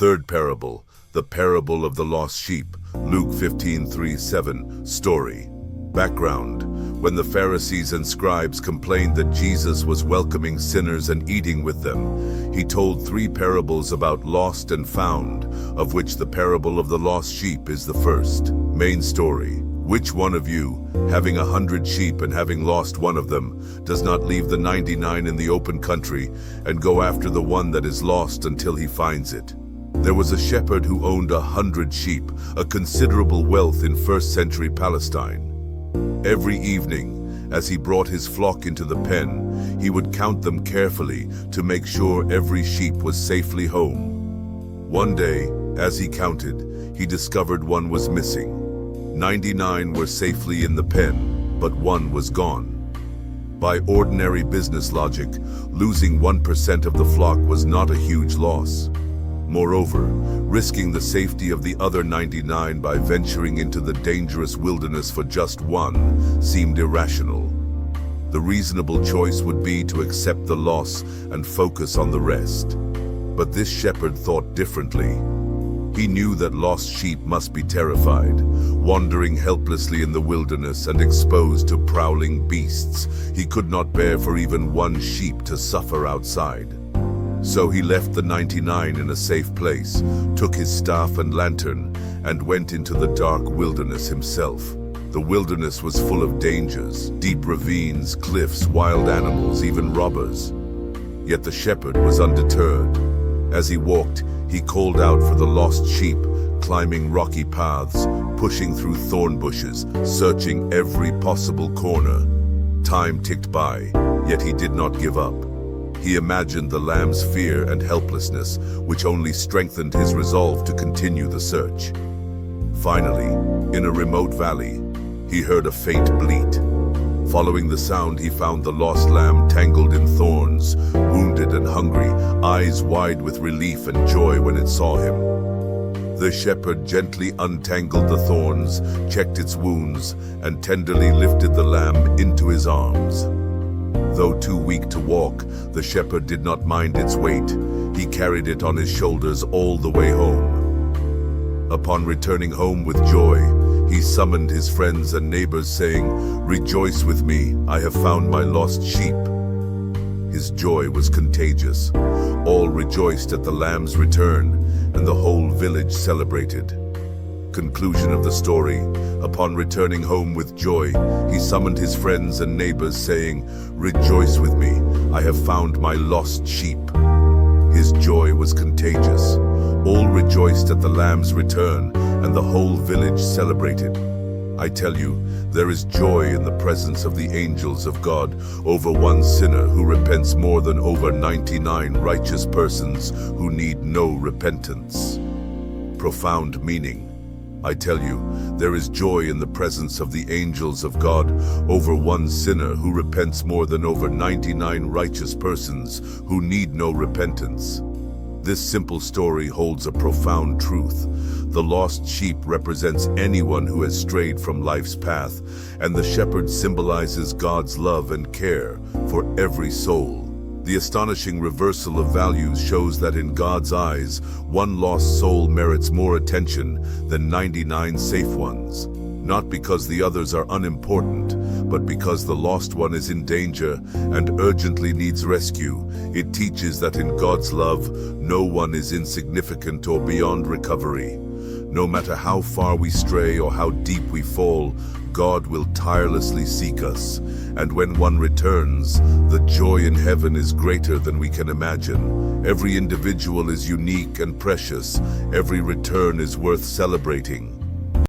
Third parable, the parable of the lost sheep, Luke 15:3-7, story. Background: when the Pharisees and scribes complained that Jesus was welcoming sinners and eating with them, he told three parables about lost and found, of which the parable of the lost sheep is the first. Main story: which one of you, having 100 sheep and having lost one of them, does not leave the 99 in the open country and go after the one that is lost until he finds it? There was a shepherd who owned 100 sheep, a considerable wealth in first-century Palestine. Every evening, as he brought his flock into the pen, he would count them carefully to make sure every sheep was safely home. One day, as he counted, he discovered one was missing. 99 were safely in the pen, but one was gone. By ordinary business logic, losing 1% of the flock was not a huge loss. Moreover, risking the safety of the other 99 by venturing into the dangerous wilderness for just one seemed irrational. The reasonable choice would be to accept the loss and focus on the rest. But this shepherd thought differently. He knew that lost sheep must be terrified, wandering helplessly in the wilderness and exposed to prowling beasts. He could not bear for even one sheep to suffer outside. So he left the 99 in a safe place, took his staff and lantern, and went into the dark wilderness himself. The wilderness was full of dangers, deep ravines, cliffs, wild animals, even robbers. Yet the shepherd was undeterred. As he walked, he called out for the lost sheep, climbing rocky paths, pushing through thorn bushes, searching every possible corner. Time ticked by, yet he did not give up. He imagined the lamb's fear and helplessness, which only strengthened his resolve to continue the search. Finally, in a remote valley, he heard a faint bleat. Following the sound, he found the lost lamb tangled in thorns, wounded and hungry, eyes wide with relief and joy when it saw him. The shepherd gently untangled the thorns, checked its wounds, and tenderly lifted the lamb into his arms. Though too weak to walk, the shepherd did not mind its weight. He carried it on his shoulders all the way home. Upon returning home with joy, he summoned his friends and neighbors, saying, "Rejoice with me, I have found my lost sheep." His joy was contagious. All rejoiced at the lamb's return, and the whole village celebrated. Conclusion of the story: upon returning home with joy, he summoned his friends and neighbors, saying, "Rejoice with me, I have found my lost sheep." His joy was contagious. All rejoiced at the lamb's return, and the whole village celebrated. I tell you, there is joy in the presence of the angels of God over one sinner who repents more than over 99 righteous persons who need no repentance. Profound meaning. I tell you, there is joy in the presence of the angels of God over one sinner who repents more than over 99 righteous persons who need no repentance. This simple story holds a profound truth. The lost sheep represents anyone who has strayed from life's path, and the shepherd symbolizes God's love and care for every soul. The astonishing reversal of values shows that in God's eyes, one lost soul merits more attention than 99 safe ones. Not because the others are unimportant, but because the lost one is in danger and urgently needs rescue. It teaches that in God's love, no one is insignificant or beyond recovery. No matter how far we stray or how deep we fall, God will tirelessly seek us. And when one returns, the joy in heaven is greater than we can imagine. Every individual is unique and precious. Every return is worth celebrating.